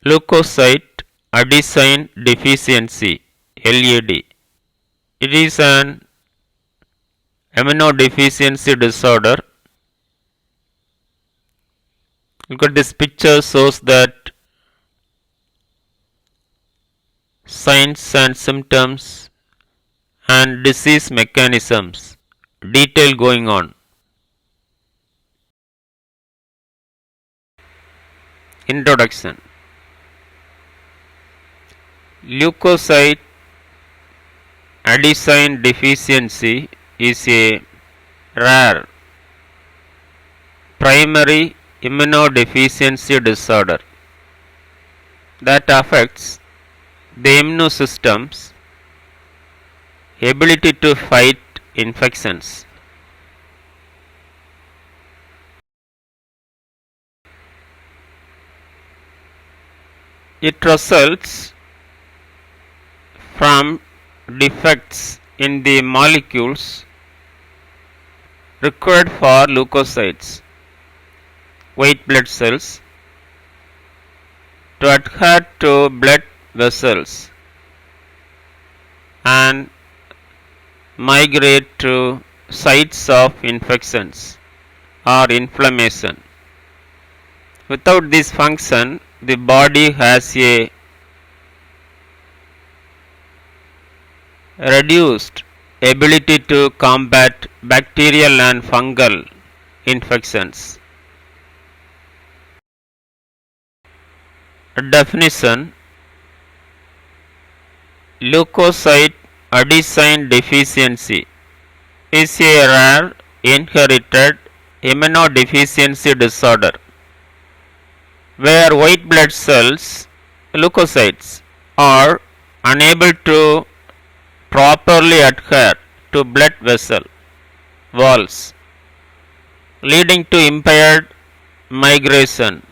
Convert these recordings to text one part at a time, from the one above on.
Leukocyte Adhesion Deficiency (LED). It is an immunodeficiency disorder. Look at this picture, shows that signs and symptoms and disease mechanisms. Detail going on. Introduction. Leukocyte adhesion deficiency is a rare primary immunodeficiency disorder that affects the immune system's ability to fight infections. It results from defects in the molecules required for leukocytes, white blood cells, to adhere to blood vessels and migrate to sites of infections or inflammation. Without this function, the body has a reduced ability to combat bacterial and fungal infections. Definition: leukocyte adhesion deficiency is a rare inherited immunodeficiency disorder where white blood cells, leukocytes, are unable to properly adhere to blood vessel walls, leading to impaired migration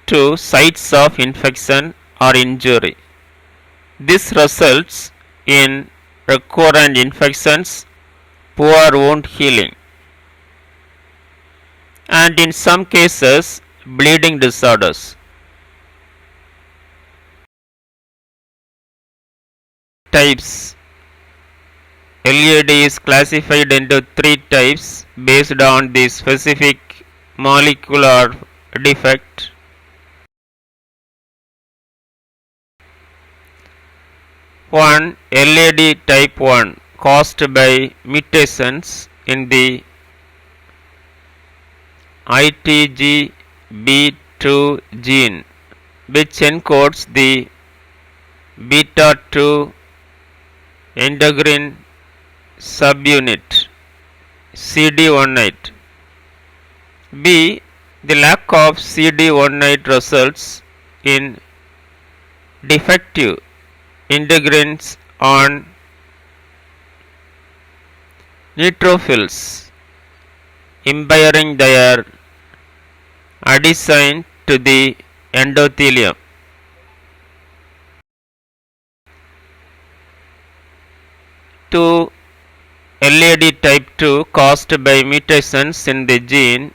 to sites of infection or injury. This results in recurrent infections, poor wound healing, and in some cases bleeding disorders. Types: LED is classified into three types based on the specific molecular defect. One, LED type 1 caused by mutations in the ITGB2 gene, which encodes the beta 2 endocrine subunit CD18. B. The lack of CD18 results in defective integrins on neutrophils, impairing their adhesion to the endothelium. 2. LED type 2 caused by mutations in the gene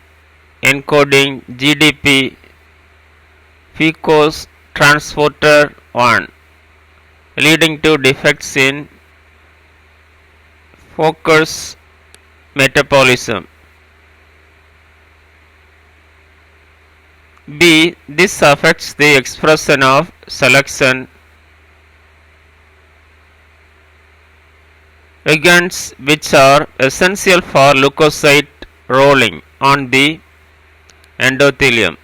encoding GDP fucose transporter 1, leading to defects in focus metabolism. B. This affects the expression of selection ligands which are essential for leukocyte rolling on the endothelium.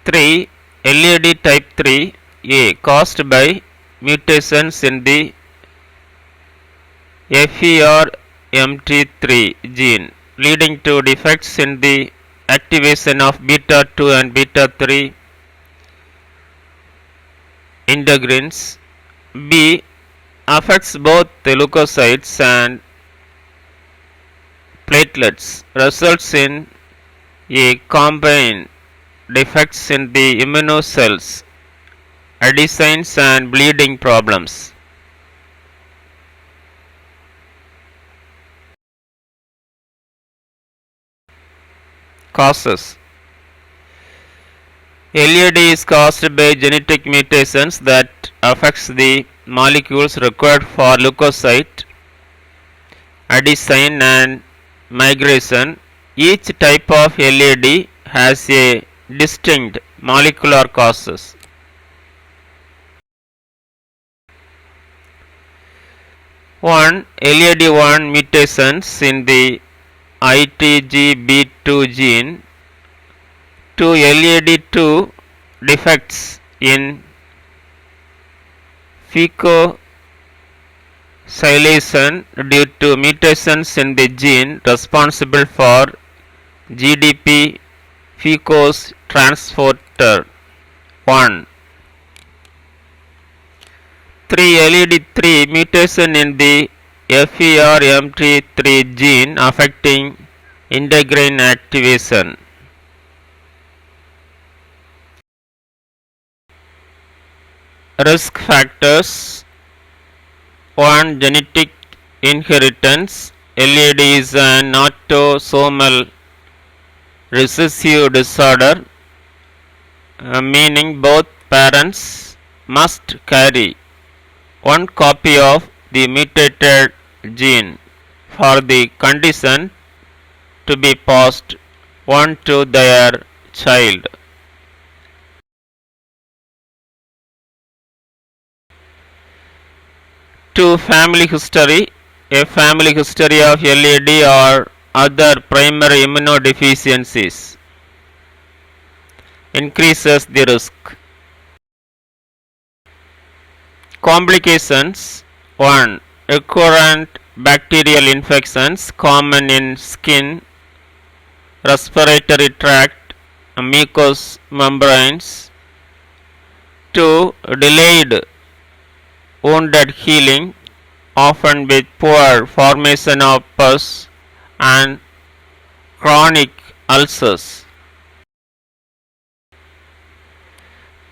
Three, LED type 3A caused by mutations in the FERMT3 gene, leading to defects in the activation of beta 2 and beta 3 integrins. B. Affects both the leukocytes and platelets, results in a combined defects in the immunocells, adhesions and bleeding problems. Causes. LED is caused by genetic mutations that affects the molecules required for leukocyte adhesion and migration. Each type of LED has a distinct molecular causes. One, LED1 mutations in the ITGB2 gene. 2, LED2 defects in phycosylation due to mutations in the gene responsible for GDP fucose transporter 1. 3, LED3 mutation in the FERMT3 gene affecting integrin activation. Risk factors. 1. Genetic inheritance. LED is an autosomal recessive disorder, meaning both parents must carry one copy of the mutated gene for the condition to be passed on to their child. 2. Family history. A family history of LED or other primary immunodeficiencies increases the risk. Complications. 1. Recurrent bacterial infections common in skin, respiratory tract, mucous membranes. 2. Delayed wounded healing, often with poor formation of pus and chronic ulcers.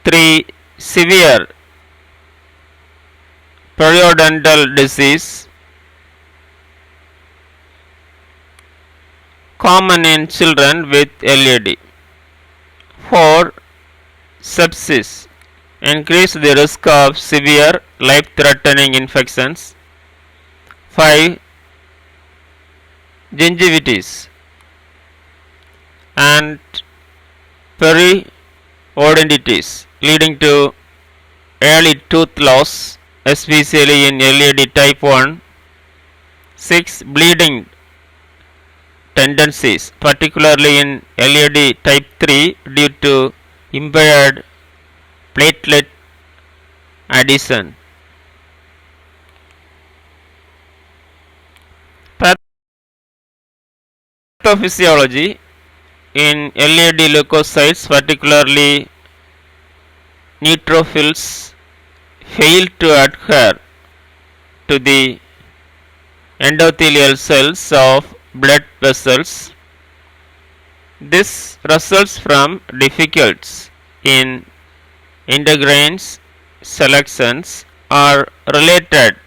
3. Severe periodontal disease, common in children with LED. 4. Sepsis, increase the risk of severe life-threatening infections. 5. Gingivitis and periodontitis, leading to early tooth loss, especially in LED type 1. 6. Bleeding tendencies, particularly in LED type 3 due to impaired platelet adhesion. Pathophysiology. In LED leukocytes, particularly neutrophils, fail to adhere to the endothelial cells of blood vessels. This results from defects in integrins selections or related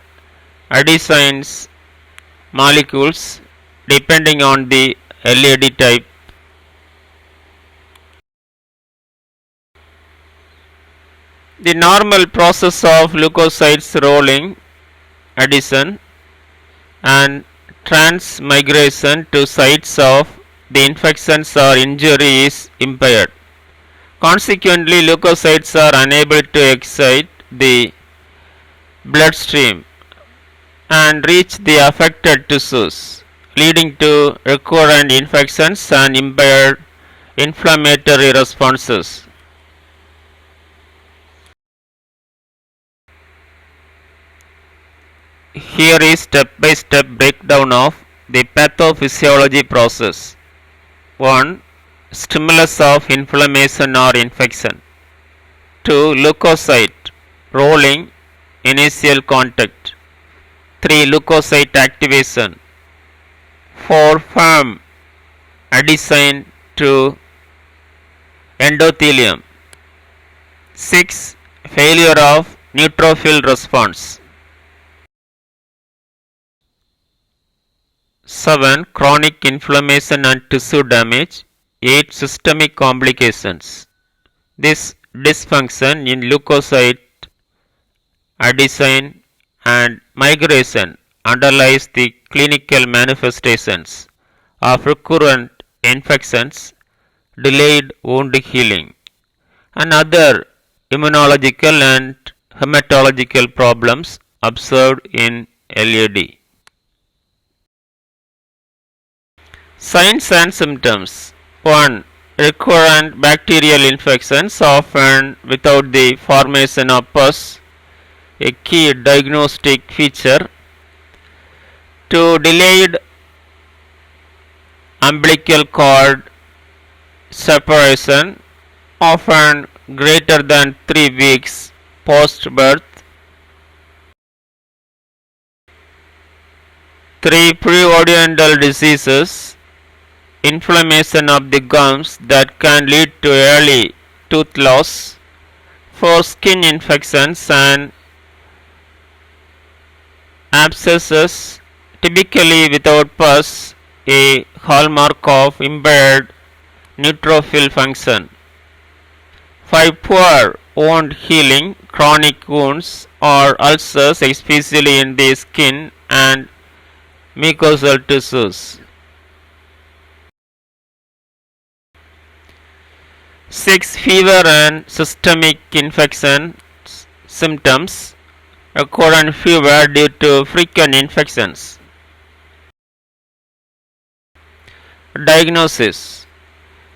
adhesins molecules depending on the LED type. The normal process of leukocytes rolling, adhesion and transmigration to sites of the infections or injury is impaired. Consequently, leukocytes are unable to excite the bloodstream and reach the affected tissues, leading to recurrent infections and impaired inflammatory responses. Here is step-by-step breakdown of the pathophysiology process. 1. Stimulus of inflammation or infection. 2. Leukocyte rolling, initial contact. 3. Leukocyte activation. 4. Firm adhesion to endothelium. 6. Failure of neutrophil response. 7. Chronic inflammation and tissue damage. 8 systemic complications. This dysfunction in leukocyte adhesion and migration underlies the clinical manifestations of recurrent infections, delayed wound healing, and other immunological and hematological problems observed in LAD. Signs and symptoms. 1. Recurrent bacterial infections, often without the formation of pus, a key diagnostic feature. 2. Delayed umbilical cord separation, often greater than 3 weeks post birth. 3. Periodontal diseases, inflammation of the gums that can lead to early tooth loss. 4. Skin infections and abscesses, typically without pus, a hallmark of impaired neutrophil function. 5. Poor wound healing, chronic wounds or ulcers, especially in the skin and mucosal tissues. 6. Fever and systemic infection symptoms, recurrent fever due to frequent infections. Diagnosis.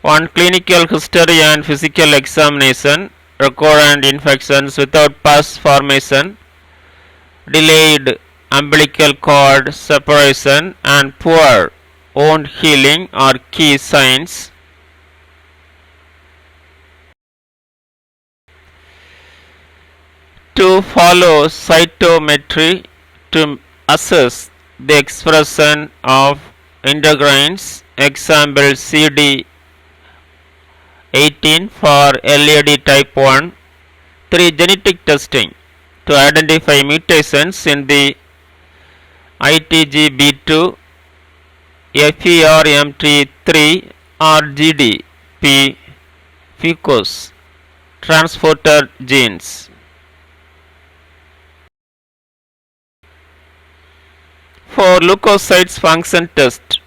1. Clinical history and physical examination, recurrent infections without pus formation, delayed umbilical cord separation and poor wound healing are key signs. 2. Follow cytometry to assess the expression of integrins, example CD18 for LAD type 1. 3. Genetic testing to identify mutations in the ITGB2, FERMT3 or GDP fucose transporter genes. 4. Leukocytes function test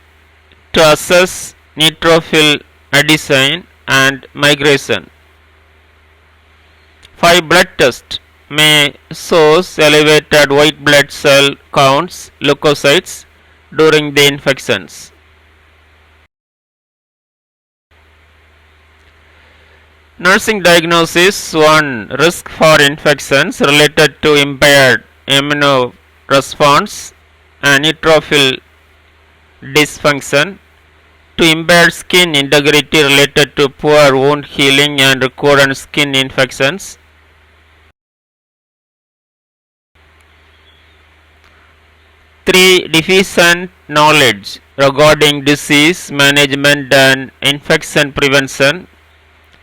to assess neutrophil adhesion and migration. 5. Blood test may show elevated white blood cell counts, leukocytes, during the infections. Nursing diagnosis. 1. Risk for infections related to impaired immune response and neutrophil dysfunction. 2. Impaired skin integrity related to poor wound healing and recurrent skin infections. 3. Deficient knowledge regarding disease management and infection prevention.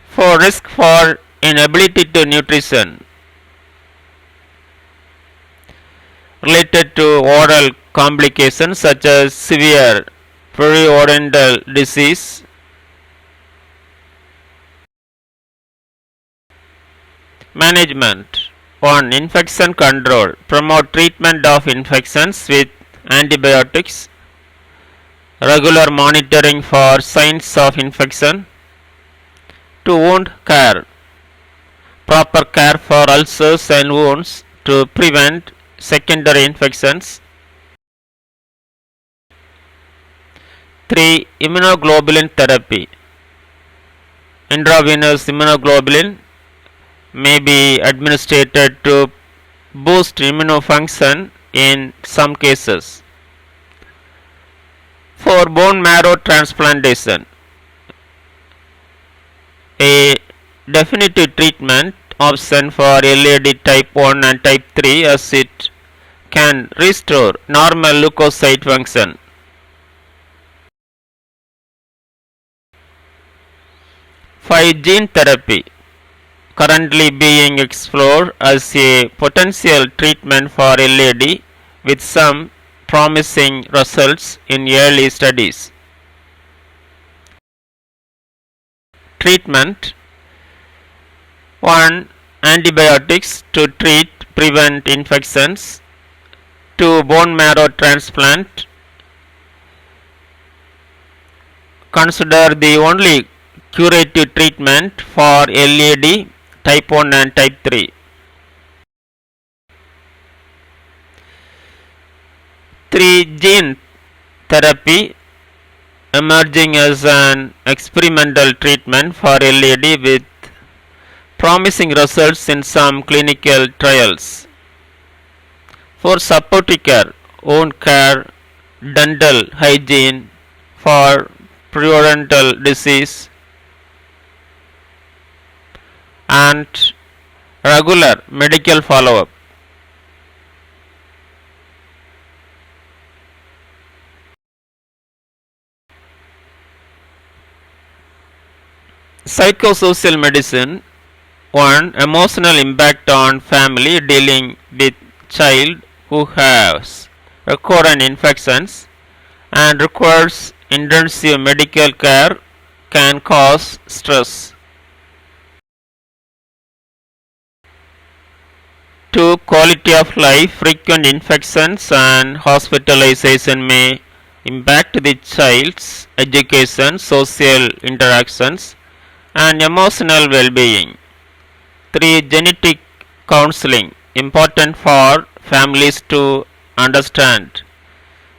4. Risk for inability to nutrition related to oral complications such as severe periodontal disease. Management. 1. Infection control. Promote treatment of infections with antibiotics. Regular monitoring for signs of infection. 2. Wound care. Proper care for ulcers and wounds to prevent secondary infections. 3. Immunoglobulin therapy. Intravenous immunoglobulin may be administered to boost immunofunction in some cases. 4. Bone marrow transplantation. A definitive treatment option for LAD type 1 and type 3 as it can restore normal leukocyte function. 5. Gene therapy, currently being explored as a potential treatment for LAD with some promising results in early studies. Treatment: 1. Antibiotics to prevent infections. 2. Bone marrow transplant, considered the only curative treatment for LAD type 1 and type 3. 3. Gene therapy, emerging as an experimental treatment for LAD with promising results in some clinical trials. 4. Supportive care, wound care, dental hygiene for periodontal disease, and regular medical follow-up. Psychosocial medicine: 1. Emotional impact on family dealing with child who has recurrent infections and requires intensive medical care can cause stress. 2. Quality of life: frequent infections and hospitalization may impact the child's education, social interactions, and emotional well-being. 3. Genetic counseling, important for families to understand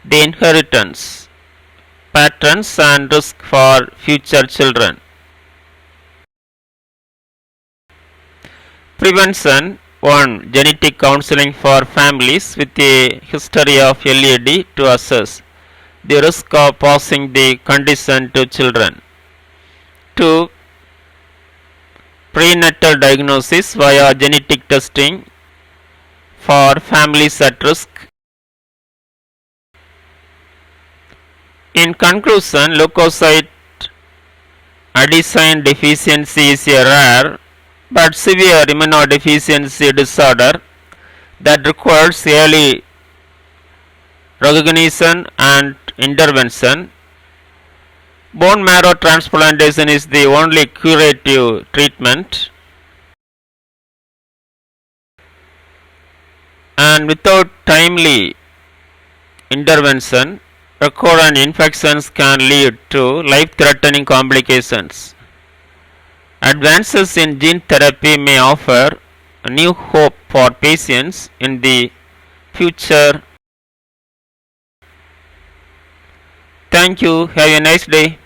the inheritance patterns and risk for future children. Prevention: 1. Genetic counseling for families with a history of LAD to assess the risk of passing the condition to children. 2. Prenatal diagnosis via genetic testing for families at risk. In conclusion, leukocyte adhesion deficiency is a rare but severe immunodeficiency disorder that requires early recognition and intervention. Bone marrow transplantation is the only curative treatment, and without timely intervention, recurrent infections can lead to life-threatening complications. Advances in gene therapy may offer a new hope for patients in the future. Thank you. Have a nice day.